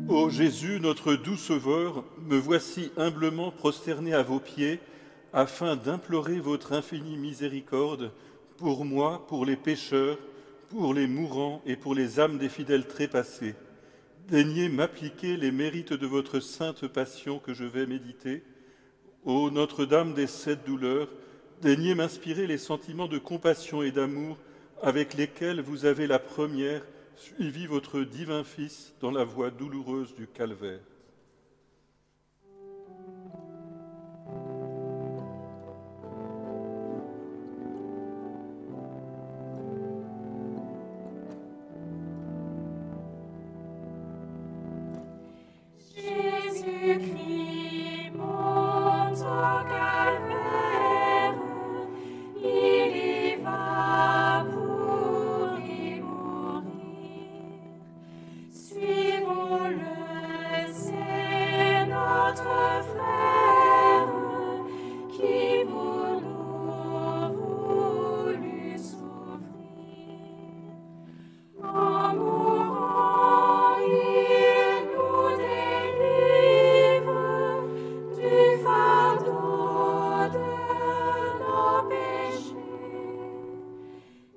Ô Jésus, notre doux Sauveur, me voici humblement prosterné à vos pieds, afin d'implorer votre infinie miséricorde pour moi, pour les pécheurs, pour les mourants et pour les âmes des fidèles trépassés. Daignez m'appliquer les mérites de votre sainte passion que je vais méditer. Ô Notre-Dame des sept douleurs, daignez m'inspirer les sentiments de compassion et d'amour avec lesquels vous avez la première suivi votre divin Fils dans la voie douloureuse du calvaire. Jésus-Christ monte au calvaire, il y va pour y mourir. Suivons-le, c'est notre frère qui pour nous voulut souffrir. En mourant, il nous délivre du fardeau de nos péchés.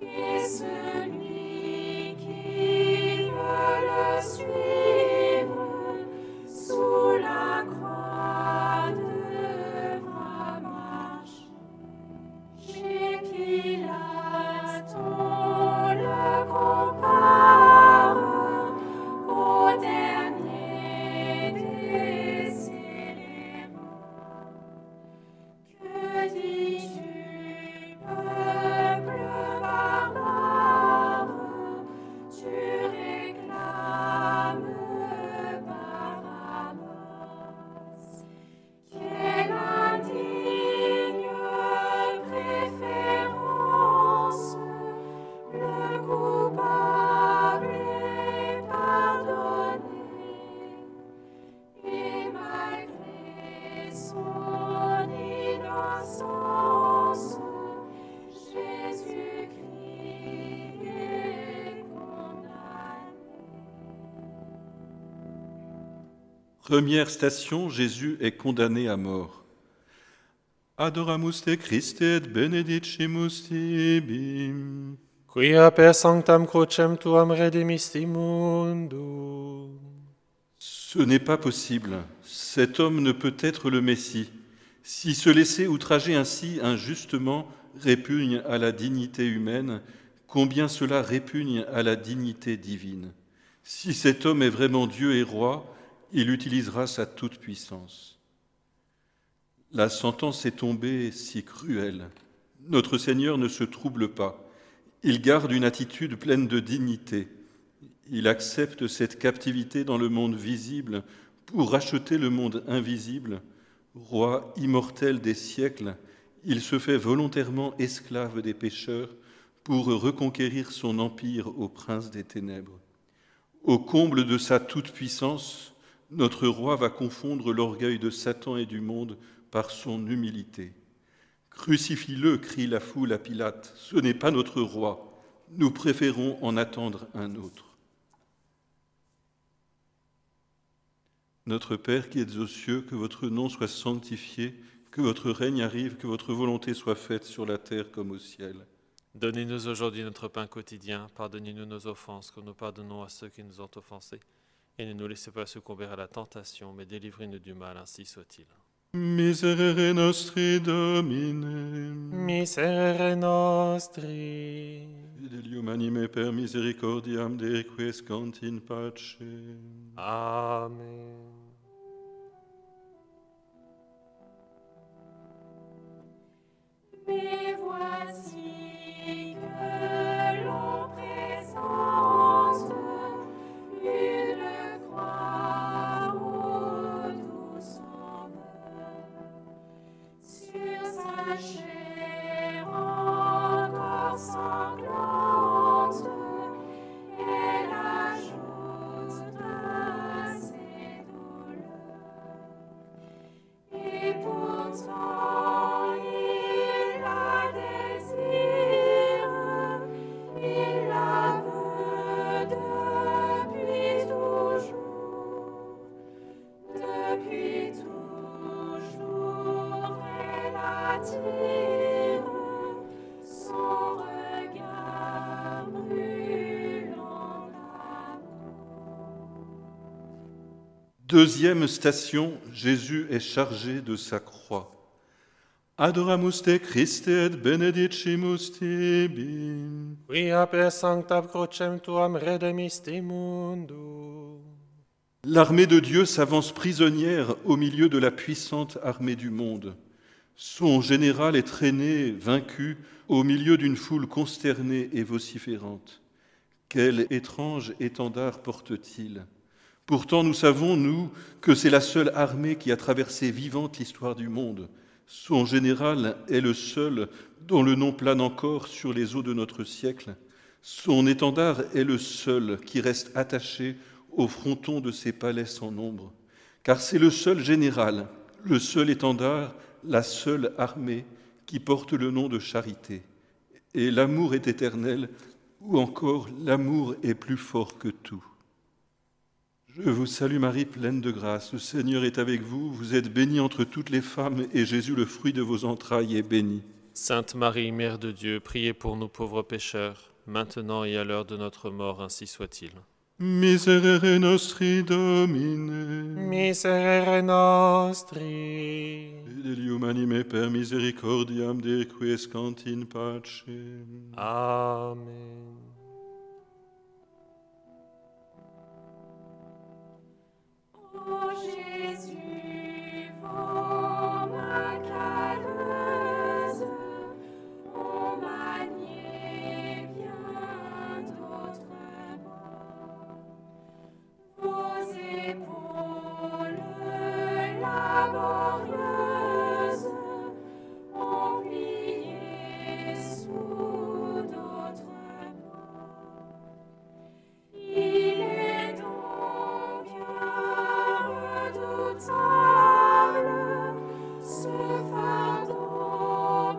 Et celui qui veut le suivre sous la croix devra marcher. Chez Pilate, on le compare au dernier des scélérats. Que dis-tu, peuple barbare? Tu réclames Barabbas. Quelle indigne préférence! Le coupable est pardonné, et malgré son innocence, Jésus-Christ est condamné. Première station, Jésus est condamné à mort. Adoramus te Christe et benedicimus tibim. Quia per sanctam crucem tuam redemisti mundum. Ce n'est pas possible. Cet homme ne peut être le Messie. Si se laisser outrager ainsi injustement répugne à la dignité humaine, combien cela répugne à la dignité divine. Si cet homme est vraiment Dieu et roi, il utilisera sa toute-puissance. La sentence est tombée si cruelle. Notre Seigneur ne se trouble pas. Il garde une attitude pleine de dignité. Il accepte cette captivité dans le monde visible pour racheter le monde invisible. Roi immortel des siècles, il se fait volontairement esclave des pécheurs pour reconquérir son empire au prince des ténèbres. Au comble de sa toute-puissance, notre roi va confondre l'orgueil de Satan et du monde par son humilité. Crucifie-le, crie la foule à Pilate, ce n'est pas notre roi, nous préférons en attendre un autre. Notre Père qui êtes aux cieux, que votre nom soit sanctifié, que votre règne arrive, que votre volonté soit faite sur la terre comme au ciel. Donnez-nous aujourd'hui notre pain quotidien, pardonnez-nous nos offenses, comme nous pardonnons à ceux qui nous ont offensés. Et ne nous laissez pas succomber à la tentation, mais délivrez-nous du mal, ainsi soit-il. Miserere nostri Domine, Miserere nostri. fidelium anime per misericordiam Dei quiescant in pace. Amen. Mais voici que l'on présente une croix au doux Sauveur. Sur sa chair encore sanglante, elle ajoute à ses attire son regard brûlant d'amour. Deuxième station, Jésus est chargé de sa croix. Adoramus te Christe et benedicimus tibi. Quia per sanctam crucem tuam redemisti mundo. L'armée de Dieu s'avance prisonnière au milieu de la puissante armée du monde. Son général est traîné, vaincu, au milieu d'une foule consternée et vociférante. Quel étrange étendard porte-t-il ? Pourtant, nous savons, nous, que c'est la seule armée qui a traversé vivante l'histoire du monde. Son général est le seul dont le nom plane encore sur les eaux de notre siècle. Son étendard est le seul qui reste attaché au fronton de ses palais sans nombre. Car c'est le seul général, le seul étendard, la seule armée qui porte le nom de charité. Et l'amour est éternel, ou encore l'amour est plus fort que tout. Je vous salue Marie, pleine de grâce, le Seigneur est avec vous, vous êtes bénie entre toutes les femmes, et Jésus, le fruit de vos entrailles, est béni. Sainte Marie, Mère de Dieu, priez pour nous pauvres pécheurs, maintenant et à l'heure de notre mort, ainsi soit-il. Miserere nostri Domine, Miserere nostri. fidelium anime per misericordiam de quiescant in pace. Amen. Ô Jésus, vos mains calleuses ont manié bien d'autres mains. Vos épaules laborieuses ont plié sous d'autres bras. Il est donc bien redoutable, ce fardeau,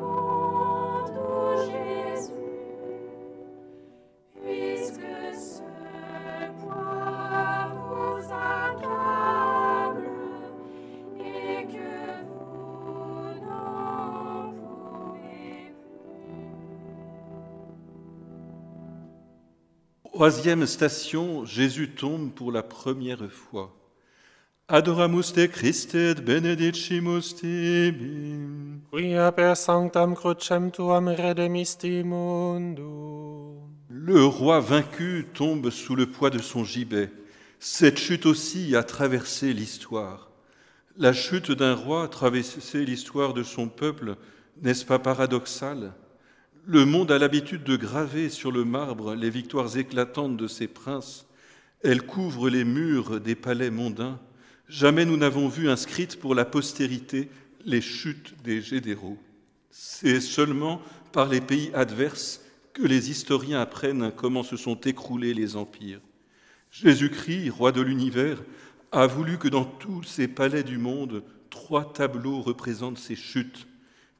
mon doux Jésus, puisque ce poids vous accable et que vous n'en pouvez plus. Troisième station, Jésus tombe pour la première fois. Adoramus te Christe et benedicimus tibi. Quia per sanctam crucem tuam redemisti mundo. Le roi vaincu tombe sous le poids de son gibet. Cette chute aussi a traversé l'histoire. La chute d'un roi a traversé l'histoire de son peuple, n'est-ce pas paradoxal ? Le monde a l'habitude de graver sur le marbre les victoires éclatantes de ses princes. Elles couvrent les murs des palais mondains. Jamais nous n'avons vu inscrites pour la postérité les chutes des généraux. C'est seulement par les pays adverses que les historiens apprennent comment se sont écroulés les empires. Jésus-Christ, roi de l'univers, a voulu que dans tous ces palais du monde, 3 tableaux représentent ces chutes,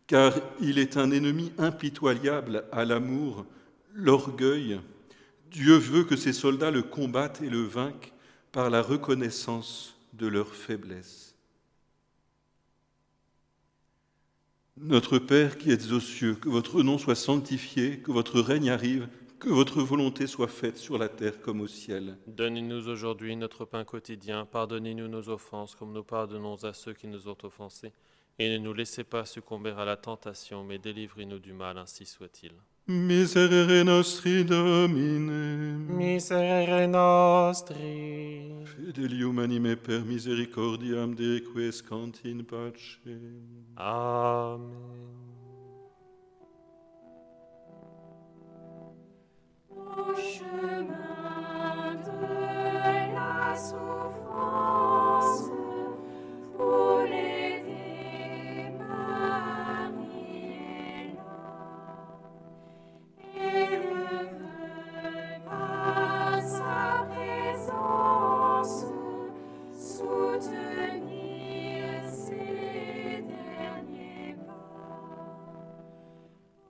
car il est un ennemi impitoyable à l'amour, l'orgueil. Dieu veut que ses soldats le combattent et le vainquent par la reconnaissance de leur faiblesse. Notre Père qui êtes aux cieux, que votre nom soit sanctifié, que votre règne arrive, que votre volonté soit faite sur la terre comme au ciel. Donnez-nous aujourd'hui notre pain quotidien, pardonnez-nous nos offenses comme nous pardonnons à ceux qui nous ont offensés, et ne nous laissez pas succomber à la tentation, mais délivrez-nous du mal, ainsi soit-il. Miserere nostri Domine, Miserere nostri. fidelium anime per misericordiam de quiescant in pace. Amen. Au chemin de la souffrance, pour l'aider, Marie est là. Elle veut par sa présence soutenir ses derniers pas.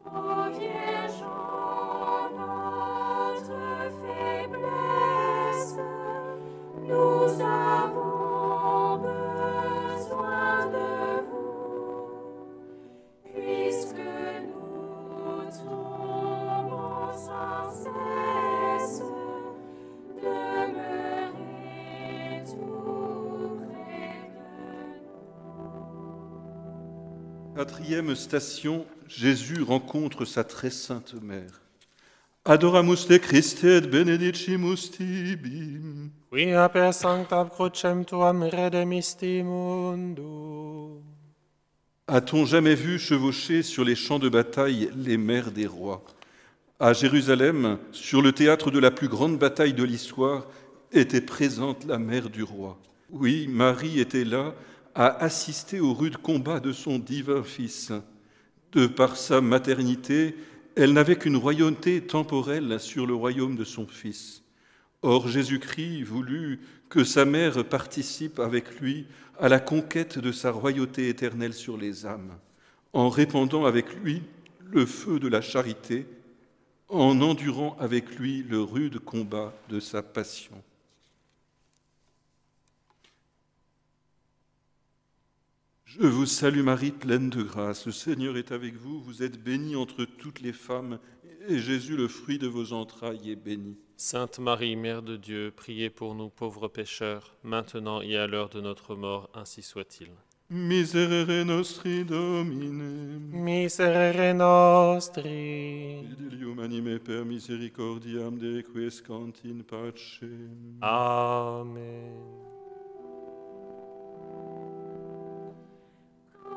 Ô Vierge, en notre faiblesse, nous Quatrième station, Jésus rencontre sa très sainte mère. Adoramus te Christe et benedicimus tibi. Quia per sanctam crucem tuam redemisti mundo. A-t-on jamais vu chevaucher sur les champs de bataille les mères des rois? À Jérusalem, sur le théâtre de la plus grande bataille de l'histoire, était présente la mère du roi. Oui, Marie était là à assister au rude combat de son divin Fils. De par sa maternité, elle n'avait qu'une royauté temporelle sur le royaume de son Fils. Or, Jésus-Christ voulut que sa mère participe avec lui à la conquête de sa royauté éternelle sur les âmes, en répandant avec lui le feu de la charité, en endurant avec lui le rude combat de sa passion. Je vous salue Marie, pleine de grâce. Le Seigneur est avec vous. Vous êtes bénie entre toutes les femmes, et Jésus, le fruit de vos entrailles, est béni. Sainte Marie, Mère de Dieu, priez pour nous pauvres pécheurs, maintenant et à l'heure de notre mort, ainsi soit-il. Miserere nostri Domine. Miserere nostri. Fidelium anime per misericordiam Dei quiescant in pace. Amen.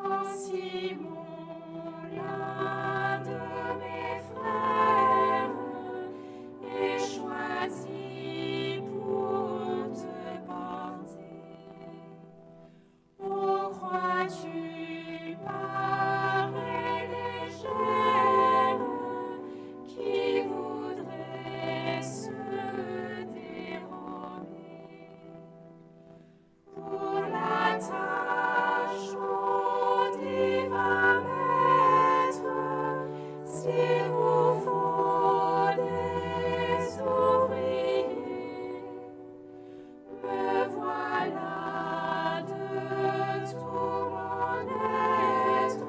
Quand Simon, l'un de mes frères, est choisi pour te porter, ô crois-tu paraît légère qui voudrait se dérober pour la tâche au divin maître, s'il vous faut des ouvriers, me voilà de tout mon être,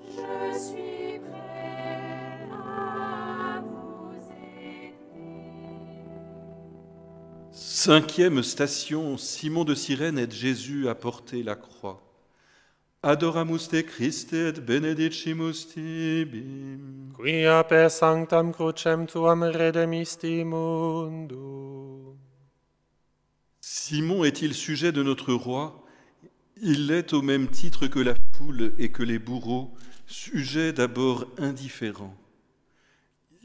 je suis prêt à vous aider. Cinquième station, Simon de Cyrène aide Jésus à porter la croix. Adoramus te Christe et benedicimus tibi. Quia per sanctam crucem tuam redemisti mundo. Simon est-il sujet de notre roi? Il l'est au même titre que la foule et que les bourreaux, sujet d'abord indifférent.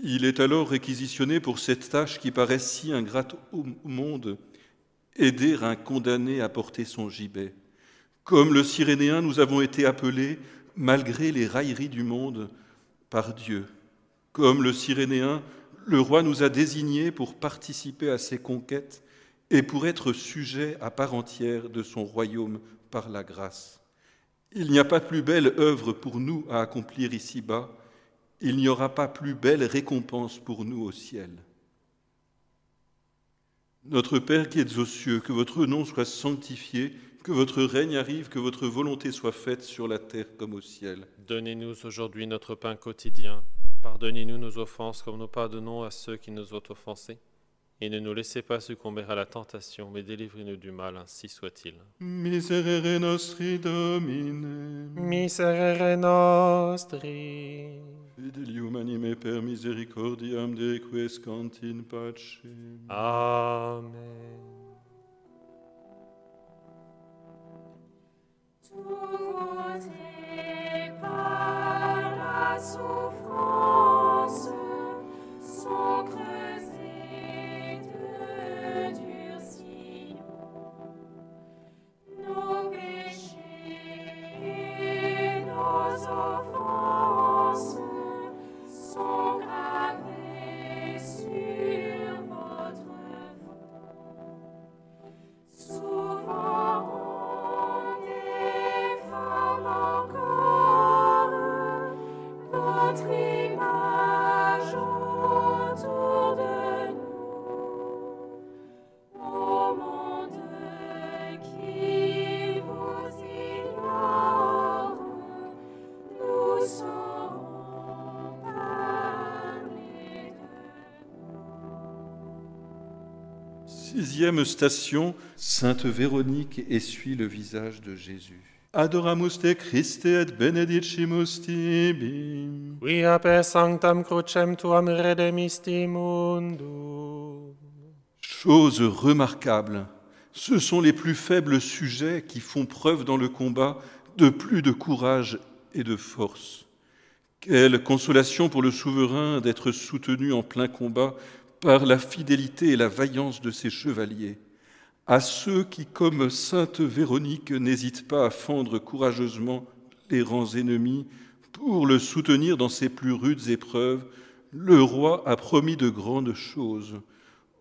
Il est alors réquisitionné pour cette tâche qui paraît si ingrate au monde, aider un condamné à porter son gibet. Comme le Cyrénéen, nous avons été appelés, malgré les railleries du monde, par Dieu. Comme le Cyrénéen, le roi nous a désignés pour participer à ses conquêtes et pour être sujets à part entière de son royaume par la grâce. Il n'y a pas plus belle œuvre pour nous à accomplir ici-bas, il n'y aura pas plus belle récompense pour nous au ciel. Notre Père qui êtes aux cieux, que votre nom soit sanctifié, que votre règne arrive, que votre volonté soit faite sur la terre comme au ciel. Donnez-nous aujourd'hui notre pain quotidien. Pardonnez-nous nos offenses comme nous pardonnons à ceux qui nous ont offensés. Et ne nous laissez pas succomber à la tentation, mais délivrez-nous du mal, ainsi soit-il. Miserere nostri Domine. Miserere nostri. Fidelium anime per misericordiam Dei quiescant in pace. Amen. Tout ôté par la souffrance sont creusés de durs sillons. Nos péchés et nos offenses sont gravés sur votre front. Souvent on déforme encore votre image autour de nous. Ô monde qui vous ignore, nous saurons parler de vous. Sixième station, Sainte Véronique essuie le visage de Jésus. Adoramus te Christe et benedicimus tibi. Quia per sanctam crucem tuam redemisti mundum. Chose remarquable, ce sont les plus faibles sujets qui font preuve dans le combat de plus de courage et de force. Quelle consolation pour le souverain d'être soutenu en plein combat par la fidélité et la vaillance de ses chevaliers. À ceux qui, comme sainte Véronique, n'hésitent pas à fendre courageusement les rangs ennemis pour le soutenir dans ses plus rudes épreuves, le roi a promis de grandes choses.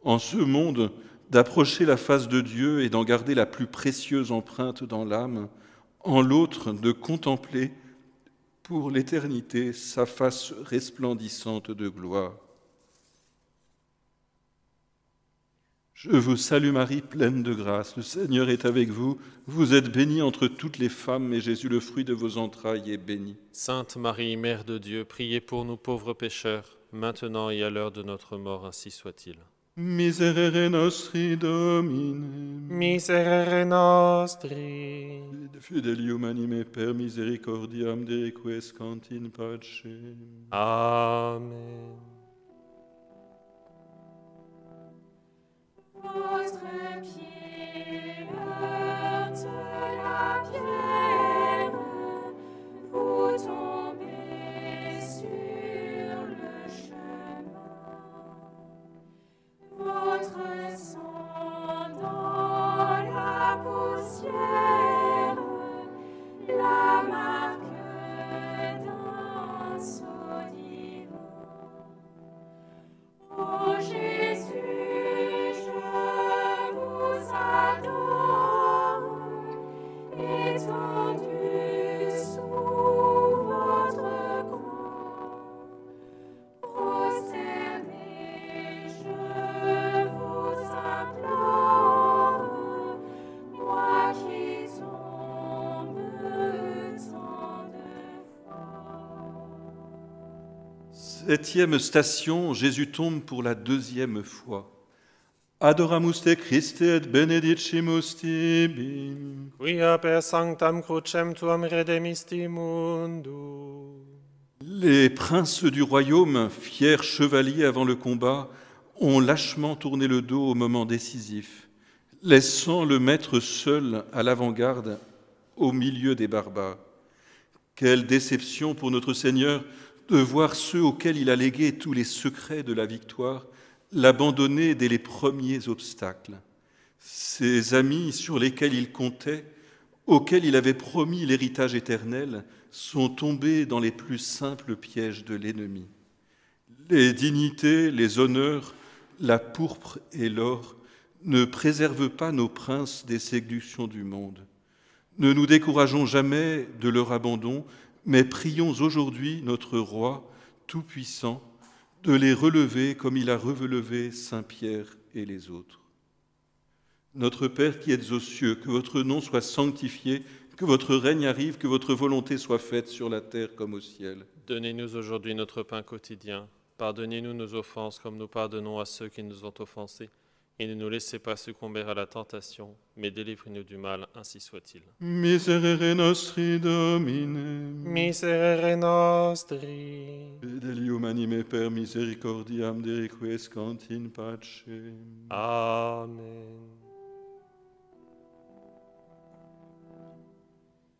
En ce monde, d'approcher la face de Dieu et d'en garder la plus précieuse empreinte dans l'âme, en l'autre, de contempler pour l'éternité sa face resplendissante de gloire. Je vous salue Marie, pleine de grâce, le Seigneur est avec vous. Vous êtes bénie entre toutes les femmes, et Jésus, le fruit de vos entrailles, est béni. Sainte Marie, Mère de Dieu, priez pour nous pauvres pécheurs, maintenant et à l'heure de notre mort, ainsi soit-il. Miserere nostri Domine, Miserere nostri. fidelium anime per misericordiam de requiescant in pace. Amen. Votre pied heurte la pierre, vous tombez sur le chemin. Votre sang dans la poussière, la marque d'un sceau divin. Ô Jésus, je vous adore, étendu sous votre croix. Prosterné, je vous implore, moi qui tombe tant de fois. Septième station, Jésus tombe pour la deuxième fois. Adoramus te Christe et benedicimus tibi. Quia per sanctam crucem tuam redemisti mundum. Les princes du royaume, fiers chevaliers avant le combat, ont lâchement tourné le dos au moment décisif, laissant le maître seul à l'avant-garde, au milieu des barbares. Quelle déception pour notre Seigneur de voir ceux auxquels il a légué tous les secrets de la victoire l'abandonner dès les premiers obstacles. Ses amis sur lesquels il comptait, auxquels il avait promis l'héritage éternel, sont tombés dans les plus simples pièges de l'ennemi. Les dignités, les honneurs, la pourpre et l'or ne préservent pas nos princes des séductions du monde. Ne nous décourageons jamais de leur abandon, mais prions aujourd'hui notre Roi tout-puissant de les relever comme il a relevé Saint Pierre et les autres. Notre Père qui êtes aux cieux, que votre nom soit sanctifié, que votre règne arrive, que votre volonté soit faite sur la terre comme au ciel. Donnez-nous aujourd'hui notre pain quotidien. Pardonnez-nous nos offenses comme nous pardonnons à ceux qui nous ont offensés. Et ne nous laissez pas succomber à la tentation, mais délivrez-nous du mal, ainsi soit-il. Miserere nostri Domine, Miserere nostri. fidelium anime per misericordiam de requiescant in pace. Amen.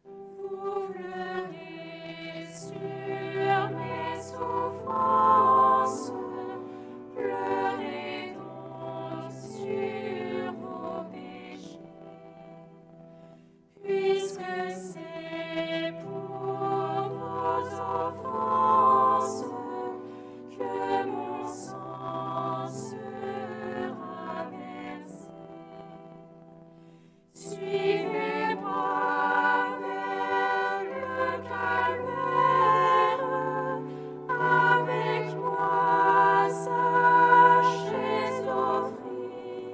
Vous pleurez sur mes souffrances, pleurez donc sur vos péchés, puisque c'est pour vos offenses que mon sang sera versé. Suivez-moi vers le calvaire, avec moi sachez offrir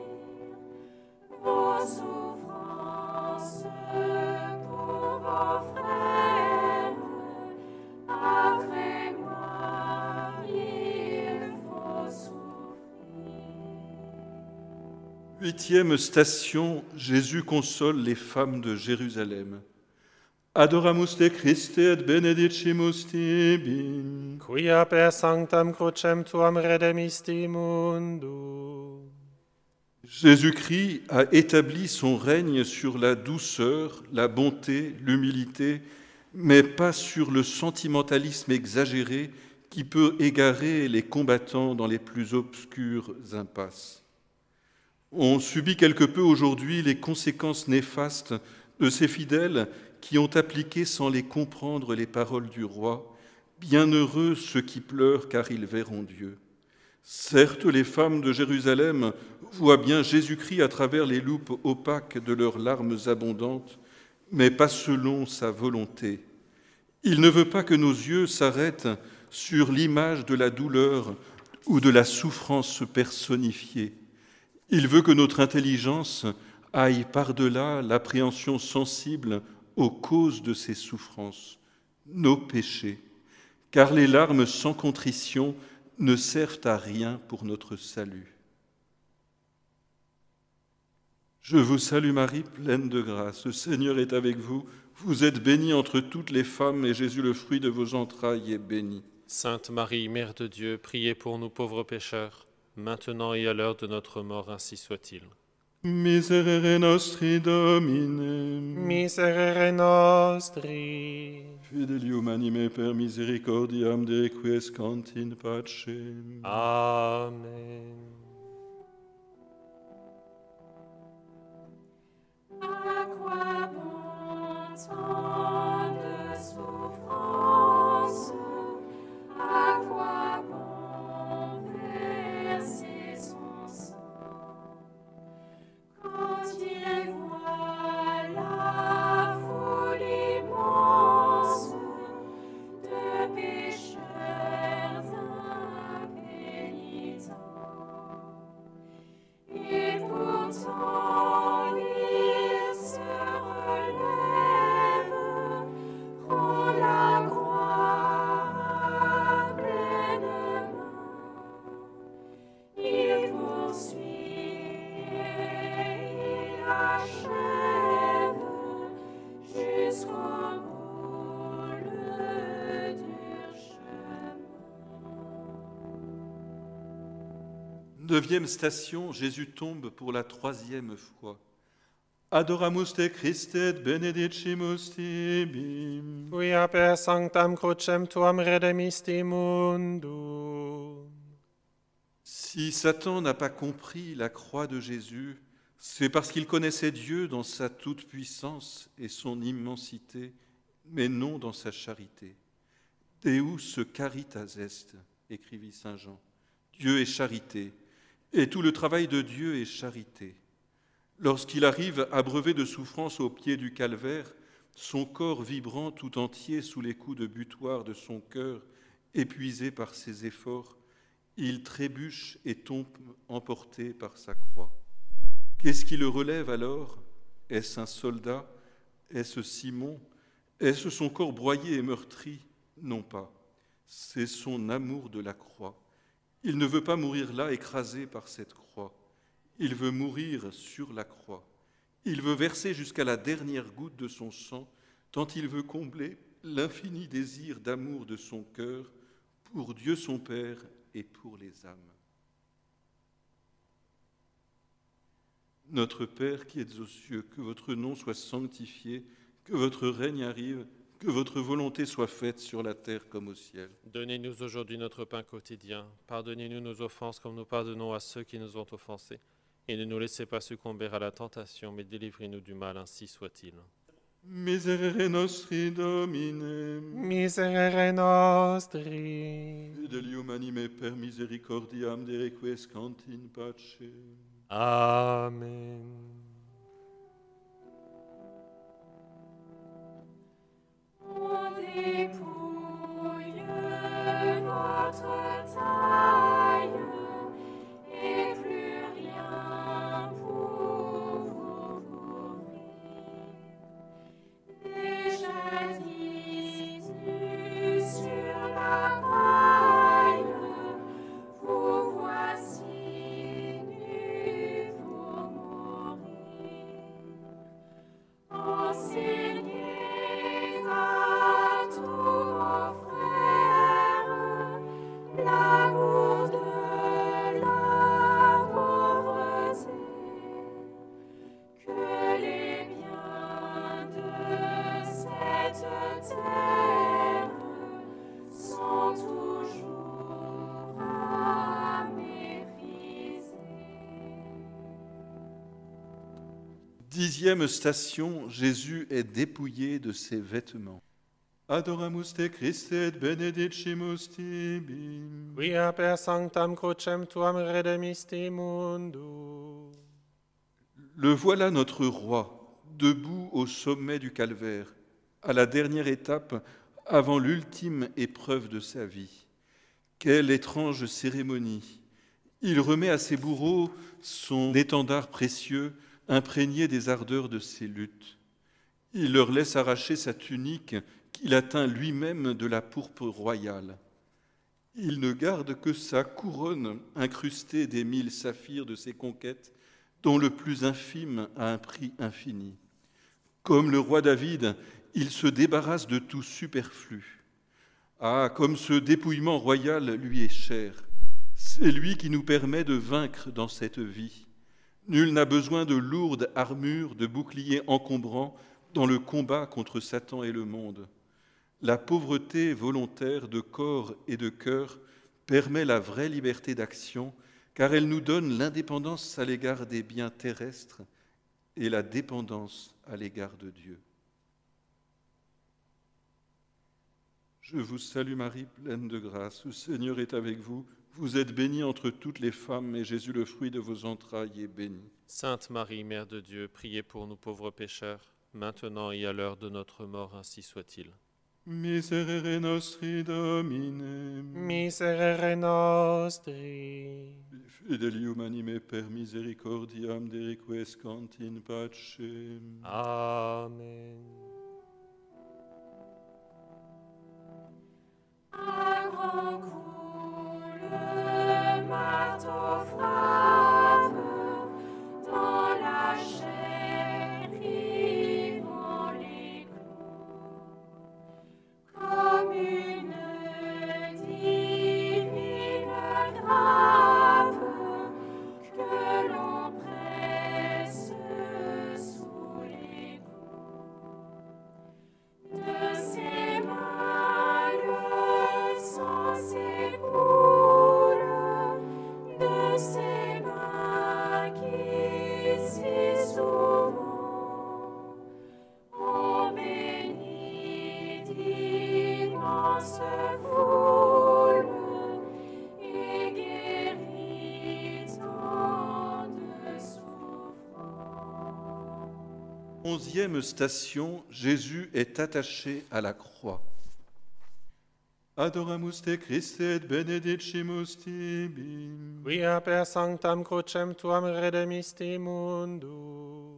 vos souffrances pour vos frères. Après moi, il faut souffrir. Huitième station, Jésus console les femmes de Jérusalem. Adoramus te Christe et benedicimus tibi. Quia per sanctam crucem tuam redemisti mundo. Jésus-Christ a établi son règne sur la douceur, la bonté, l'humilité, mais pas sur le sentimentalisme exagéré qui peut égarer les combattants dans les plus obscures impasses. On subit quelque peu aujourd'hui les conséquences néfastes de ces fidèles qui ont appliqué sans les comprendre les paroles du roi. Bienheureux ceux qui pleurent car ils verront Dieu. Certes, les femmes de Jérusalem voient bien Jésus-Christ à travers les loupes opaques de leurs larmes abondantes, mais pas selon sa volonté. Il ne veut pas que nos yeux s'arrêtent sur l'image de la douleur ou de la souffrance personnifiée. Il veut que notre intelligence aille par-delà l'appréhension sensible aux causes de ces souffrances, nos péchés, car les larmes sans contrition ne servent à rien pour notre salut. Je vous salue Marie, pleine de grâce, le Seigneur est avec vous. Vous êtes bénie entre toutes les femmes, et Jésus, le fruit de vos entrailles, est béni. Sainte Marie, Mère de Dieu, priez pour nous pauvres pécheurs, maintenant et à l'heure de notre mort, ainsi soit-il. Miserere nostri Domine, Miserere nostri. fidelium anime per misericordiam de quiescant in pace. Amen. À quoi bon tant de souffrance? À quoi bon verser son sang? Quand il voit la foule immense de pécheurs impénitents, et pourtant il se relève, prend la croix pleine main, il poursuit et il achève jusqu'au bout le dur chemin. 9e station, Jésus tombe pour la 3e fois. Adoramus te Christe et benedicimus tibi. Quia per sanctam crucem tuam redemisti mundo. Si Satan n'a pas compris la croix de Jésus, c'est parce qu'il connaissait Dieu dans sa toute-puissance et son immensité, mais non dans sa charité. Deus caritas est, écrivit saint Jean. Dieu est charité, et tout le travail de Dieu est charité. Lorsqu'il arrive abreuvé de souffrance au pied du calvaire, son corps vibrant tout entier sous les coups de butoir de son cœur, épuisé par ses efforts, il trébuche et tombe emporté par sa croix. Qu'est-ce qui le relève alors? Est-ce un soldat? Est-ce Simon? Est-ce son corps broyé et meurtri? Non pas. C'est son amour de la croix. Il ne veut pas mourir là, écrasé par cette croix. Il veut mourir sur la croix. Il veut verser jusqu'à la dernière goutte de son sang, tant il veut combler l'infini désir d'amour de son cœur pour Dieu son Père et pour les âmes. Notre Père qui êtes aux cieux, que votre nom soit sanctifié, que votre règne arrive, que votre volonté soit faite sur la terre comme au ciel. Donnez-nous aujourd'hui notre pain quotidien. Pardonnez-nous nos offenses comme nous pardonnons à ceux qui nous ont offensés. Et ne nous laissez pas succomber à la tentation, mais délivrez-nous du mal, ainsi soit-il. Miserere nostri Domine, Miserere nostri. fidelium anime per misericordiam de requiescant in pace. Amen. On dépouille votre taille, et plus rien pour vous couvrir. Déjà dix nus sur la paille, vous voici nus pour mourir. 10e station, Jésus est dépouillé de ses vêtements. Adoramus te Christe et benedicimus tibi. Quia per sanctam crucem tuam redemisti mundo. Le voilà notre roi, debout au sommet du calvaire, à la dernière étape avant l'ultime épreuve de sa vie. Quelle étrange cérémonie! Il remet à ses bourreaux son étendard précieux, imprégné des ardeurs de ses luttes. Il leur laisse arracher sa tunique qu'il atteint lui-même de la pourpre royale. Il ne garde que sa couronne incrustée des 1000 saphirs de ses conquêtes, dont le plus infime a un prix infini. Comme le roi David, il se débarrasse de tout superflu. Ah, comme ce dépouillement royal lui est cher. C'est lui qui nous permet de vaincre dans cette vie. Nul n'a besoin de lourdes armures, de boucliers encombrants dans le combat contre Satan et le monde. La pauvreté volontaire de corps et de cœur permet la vraie liberté d'action, car elle nous donne l'indépendance à l'égard des biens terrestres et la dépendance à l'égard de Dieu. Je vous salue Marie, pleine de grâce, le Seigneur est avec vous. Vous êtes bénie entre toutes les femmes, et Jésus, le fruit de vos entrailles, est béni. Sainte Marie, Mère de Dieu, priez pour nous pauvres pécheurs, maintenant et à l'heure de notre mort, ainsi soit-il. Miserere nostri Domine, Miserere nostri. fidelium anime per misericordiam de requiescant in pace. Amen. Un grand coup, le marteau frappe dans la chair, rivant les clous, comme une divine grappe que l'on presse sous les coups. De ses mains le sang s'écoule, de ses mains qui si souvent ont béni d'immenses foules et guéri tant de souffrances. 11e station, Jésus est attaché à la croix. Adoramus te Christe et benedicimus tibi. Quia per sanctam crucem tuam redemisti mundo.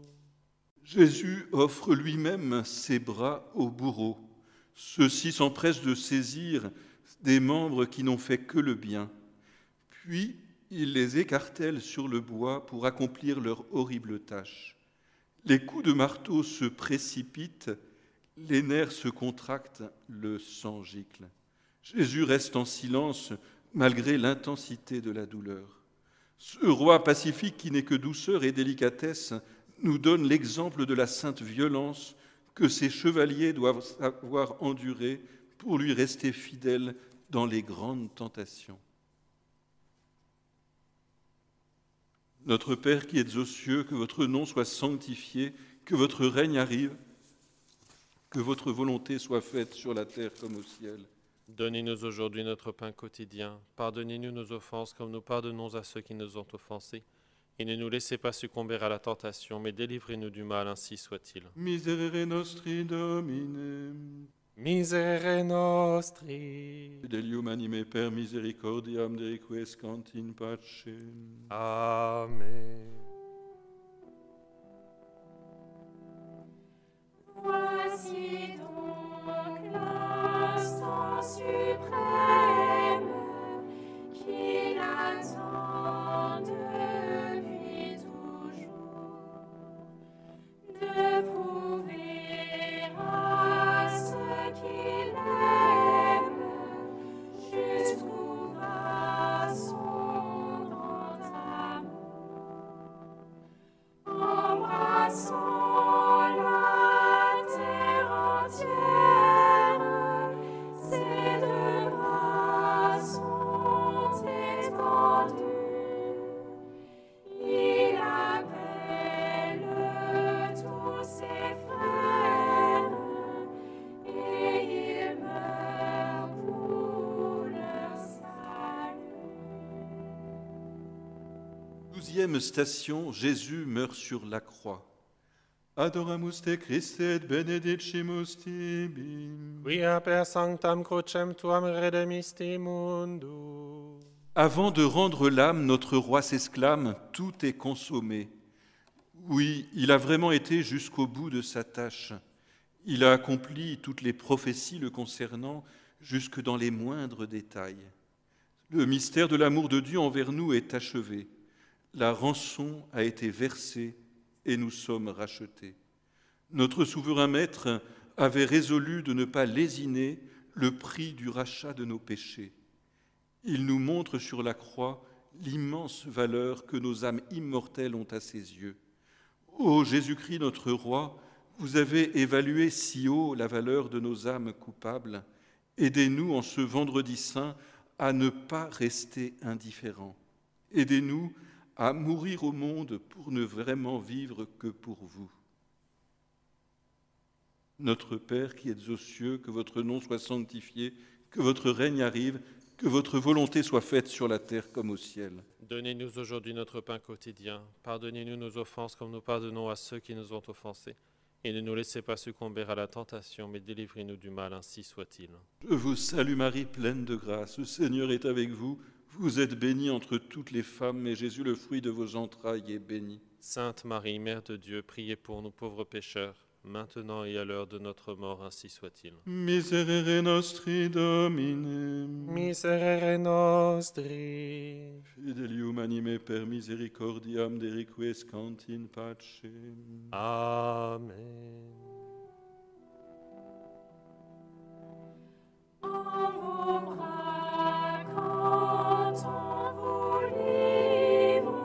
Jésus offre lui-même ses bras aux bourreaux. Ceux-ci s'empressent de saisir des membres qui n'ont fait que le bien. Puis, il les écartèle sur le bois pour accomplir leur horrible tâche. Les coups de marteau se précipitent, les nerfs se contractent, le sang gicle. Jésus reste en silence malgré l'intensité de la douleur. Ce roi pacifique qui n'est que douceur et délicatesse nous donne l'exemple de la sainte violence que ses chevaliers doivent avoir endurée pour lui rester fidèles dans les grandes tentations. Notre Père qui êtes aux cieux, que votre nom soit sanctifié, que votre règne arrive, que votre volonté soit faite sur la terre comme au ciel. Donnez-nous aujourd'hui notre pain quotidien. Pardonnez-nous nos offenses comme nous pardonnons à ceux qui nous ont offensés. Et ne nous laissez pas succomber à la tentation, mais délivrez-nous du mal, ainsi soit-il. Miserere nostri Domine, Miserere nostri. fidelium anime per misericordiam de requiescant in pace. Amen. Voici donc l'instant suprême qu'il attend depuis toujours, de prouver à ceux qu'il aime jusqu'où va son grand amour. 12e station, Jésus meurt sur la croix. Adoramus te Christe et benedicimus tibi. Quia per sanctam crucem tuam redemisti mundo. Avant de rendre l'âme, notre roi s'exclame « Tout est consommé ». Oui, il a vraiment été jusqu'au bout de sa tâche. Il a accompli toutes les prophéties le concernant, jusque dans les moindres détails. Le mystère de l'amour de Dieu envers nous est achevé. La rançon a été versée et nous sommes rachetés. Notre souverain maître avait résolu de ne pas lésiner le prix du rachat de nos péchés. Il nous montre sur la croix l'immense valeur que nos âmes immortelles ont à ses yeux. Ô Jésus-Christ, notre roi, vous avez évalué si haut la valeur de nos âmes coupables. Aidez-nous en ce vendredi saint à ne pas rester indifférents. Aidez-nous à mourir au monde pour ne vraiment vivre que pour vous. Notre Père qui êtes aux cieux, que votre nom soit sanctifié, que votre règne arrive, que votre volonté soit faite sur la terre comme au ciel. Donnez-nous aujourd'hui notre pain quotidien. Pardonnez-nous nos offenses comme nous pardonnons à ceux qui nous ont offensés. Et ne nous laissez pas succomber à la tentation, mais délivrez-nous du mal, ainsi soit-il. Je vous salue Marie, pleine de grâce. Le Seigneur est avec vous. Vous êtes bénie entre toutes les femmes, et Jésus, le fruit de vos entrailles, est béni. Sainte Marie, Mère de Dieu, priez pour nous pauvres pécheurs, maintenant et à l'heure de notre mort, ainsi soit-il. Miserere nostri Domine. Miserere nostri. Fidelium anime per misericordiam deriquescant in pace. Amen. En vos bras, quand on vous livre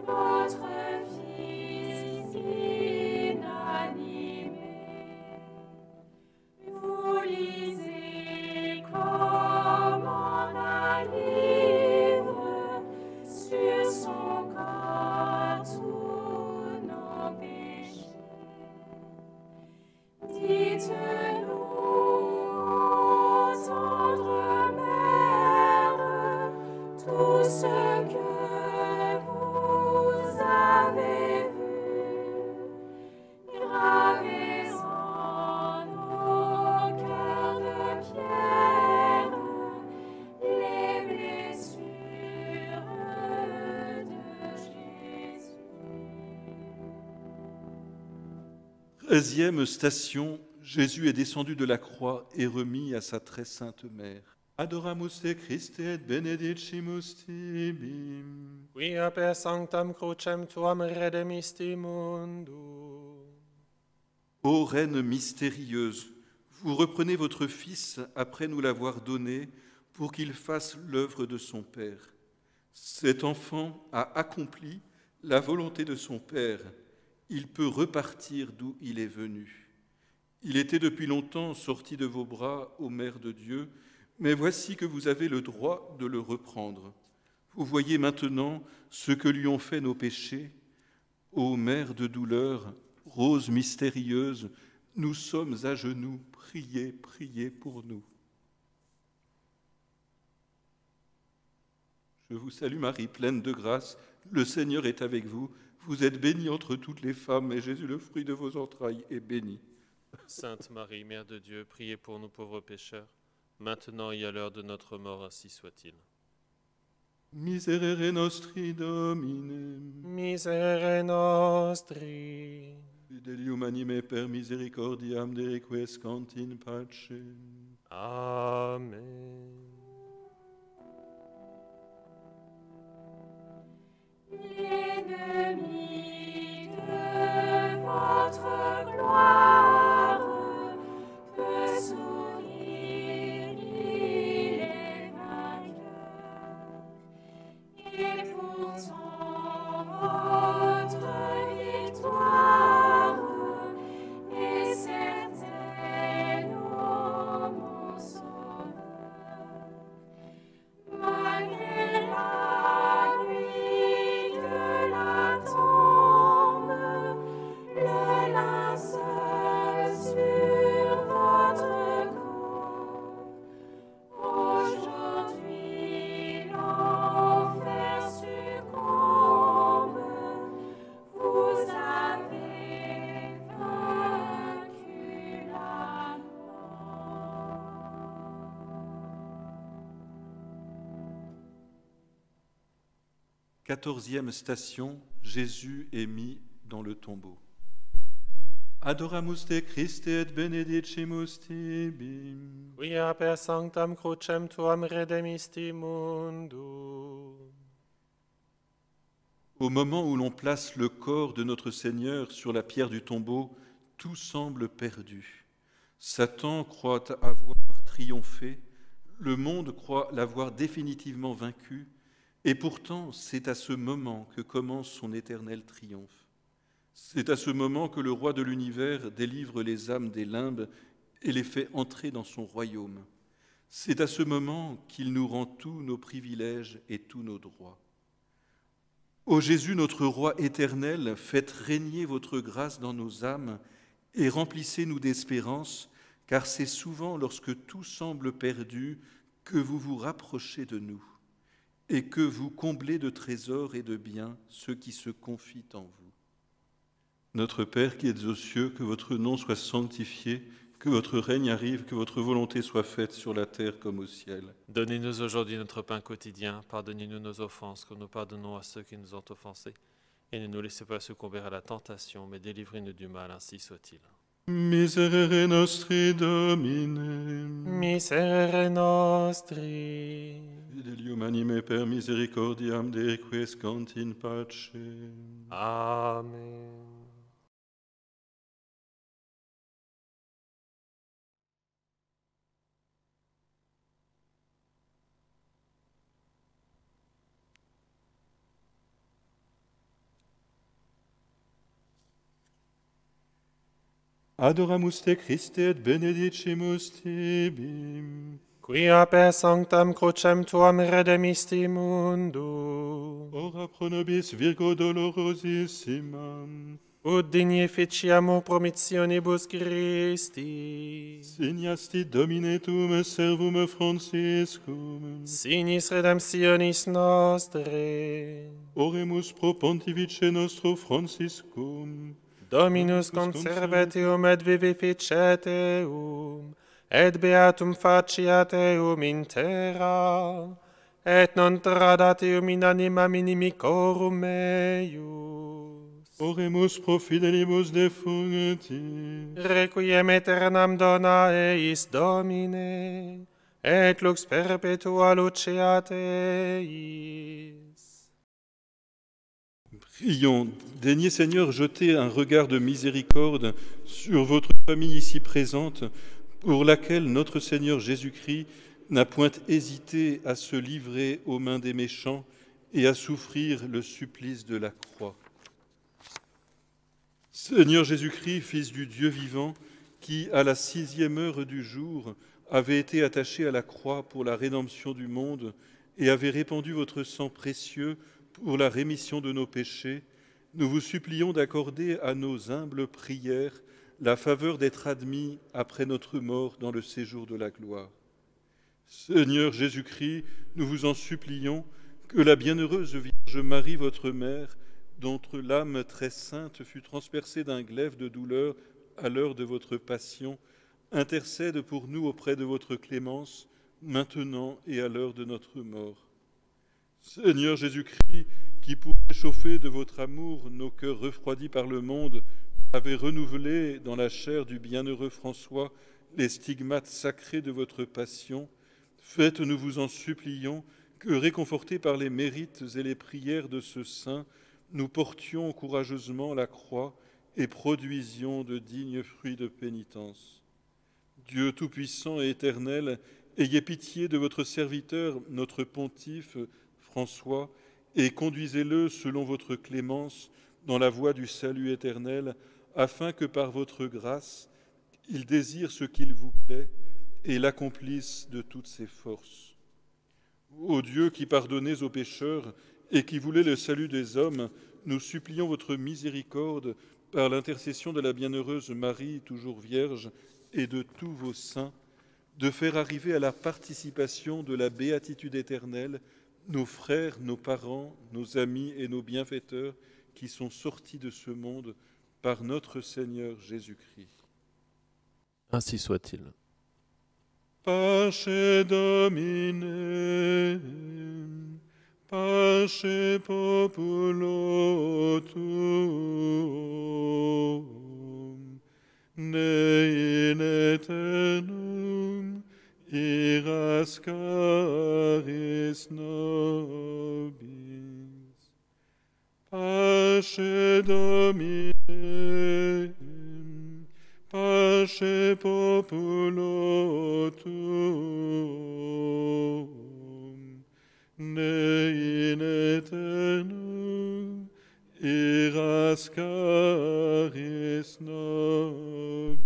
votre Fils inanimé, vous lisez comme en un livre sur son corps tous nos péchés. Dites-nous, tendre Mère, tout ce que vous avez vu, gravez en nos cœurs de pierre les blessures de Jésus. 13e station, Jésus est descendu de la croix et remis à sa très sainte mère. Adoramus te Christe et benedicimus tibi. Quia per sanctam crucem tuam redemisti mundo. Ô Reine mystérieuse, vous reprenez votre Fils après nous l'avoir donné pour qu'il fasse l'œuvre de son Père. Cet enfant a accompli la volonté de son Père. Il peut repartir d'où il est venu. Il était depuis longtemps sorti de vos bras, ô Mère de Dieu, mais voici que vous avez le droit de le reprendre. Vous voyez maintenant ce que lui ont fait nos péchés. Ô Mère de douleur, rose mystérieuse, nous sommes à genoux, priez, priez pour nous. Je vous salue Marie, pleine de grâce, le Seigneur est avec vous. Vous êtes bénie entre toutes les femmes, et Jésus, le fruit de vos entrailles, est béni. Sainte Marie, Mère de Dieu, priez pour nous pauvres pécheurs, maintenant et à l'heure de notre mort, ainsi soit-il. Miserere nostri Domine. Miserere nostri. Fidelium anime per misericordiam deriquescant in pace. Amen. L'ennemi de votre gloire peut sourire, il est vainqueur. Et pourtant votre victoire est certaine, ô mon Sauveur. Malgré la nuit de la tombe, le 14e station, Jésus est mis dans le tombeau. Adoramus te Christe et benedicimus tibi. Quia per sanctam crucem tuam redemisti mundum. Au moment où l'on place le corps de notre Seigneur sur la pierre du tombeau, tout semble perdu. Satan croit avoir triomphé, le monde croit l'avoir définitivement vaincu, et pourtant c'est à ce moment que commence son éternel triomphe. C'est à ce moment que le roi de l'univers délivre les âmes des limbes et les fait entrer dans son royaume. C'est à ce moment qu'il nous rend tous nos privilèges et tous nos droits. Ô Jésus, notre roi éternel, faites régner votre grâce dans nos âmes et remplissez-nous d'espérance, car c'est souvent lorsque tout semble perdu que vous vous rapprochez de nous et que vous comblez de trésors et de biens ceux qui se confient en vous. Notre Père qui êtes aux cieux, que votre nom soit sanctifié, que votre règne arrive, que votre volonté soit faite sur la terre comme au ciel. Donnez-nous aujourd'hui notre pain quotidien. Pardonnez-nous nos offenses, comme nous pardonnons à ceux qui nous ont offensés. Et ne nous laissez pas succomber à la tentation, mais délivrez-nous du mal, ainsi soit-il. Miserere nostri Domine, Miserere nostri. fidelium anime per misericordiam Dei quiescant in pace. Amen. Adoramus te Christe et benedicimus tibi. Quia per sanctam crucem tuam redemisti mundum. Ora pro nobis Virgo dolorosissimam. Ut dignificiamur promissionibus Christi. Signasti Domine tuum servum Franciscum. Signis redemptionis nostre. Oremus pro pontifice nostro Franciscum. Dominus conservet eum et vivificet eum, et beatum faciat eum in terra, et non tradat eum in anima inimicorum eius. Oremus pro fidelibus defuncti. Requiem aeternam dona eis Domine, et lux perpetua luceat eis. Prions, daignez Seigneur jeter un regard de miséricorde sur votre famille ici présente, pour laquelle notre Seigneur Jésus-Christ n'a point hésité à se livrer aux mains des méchants et à souffrir le supplice de la croix. Seigneur Jésus-Christ, Fils du Dieu vivant, qui, à la 6e heure du jour, avait été attaché à la croix pour la rédemption du monde et avait répandu votre sang précieux pour la rémission de nos péchés, nous vous supplions d'accorder à nos humbles prières la faveur d'être admis après notre mort dans le séjour de la gloire. Seigneur Jésus-Christ, nous vous en supplions que la bienheureuse Vierge Marie, votre mère, dont l'âme très sainte fut transpercée d'un glaive de douleur à l'heure de votre passion, intercède pour nous auprès de votre clémence, maintenant et à l'heure de notre mort. Seigneur Jésus-Christ, qui pour réchauffer de votre amour nos cœurs refroidis par le monde, avez renouvelé dans la chair du bienheureux François les stigmates sacrés de votre passion, faites, nous vous en supplions, que, réconfortés par les mérites et les prières de ce saint, nous portions courageusement la croix et produisions de dignes fruits de pénitence. Dieu Tout-Puissant et Éternel, ayez pitié de votre serviteur, notre pontife, François, et conduisez-le selon votre clémence dans la voie du salut éternel, afin que par votre grâce, il désire ce qu'il vous plaît et l'accomplisse de toutes ses forces. Ô Dieu qui pardonnez aux pécheurs et qui voulez le salut des hommes, nous supplions votre miséricorde par l'intercession de la bienheureuse Marie, toujours vierge, et de tous vos saints, de faire arriver à la participation de la béatitude éternelle nos frères, nos parents, nos amis et nos bienfaiteurs qui sont sortis de ce monde par notre Seigneur Jésus-Christ. Ainsi soit-il. Pace Domine, Pace populo tuum, ne in eternum iras caris nobis. Pace Domine, pace populo tuum, ne in eternum iras caris nobis.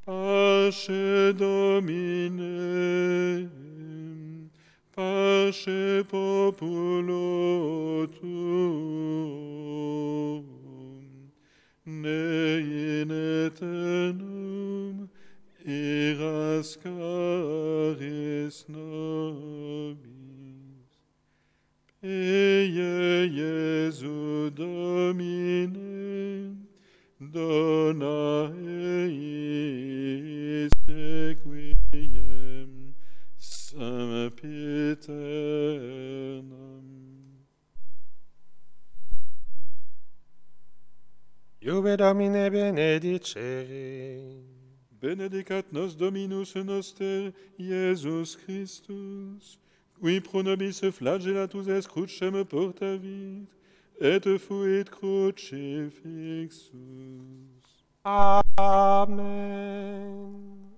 Pace Domine, pace populo tuum, ne in eternum iras caris nobis. Pie Iesu Domine, dona eis requiem sempiternam. Iube Domine benedicere. Benedicat nos Dominus noster, Iesus Christus, qui pro nobis flagellatus est crucem portavit, et fuit crucifixus. Amen.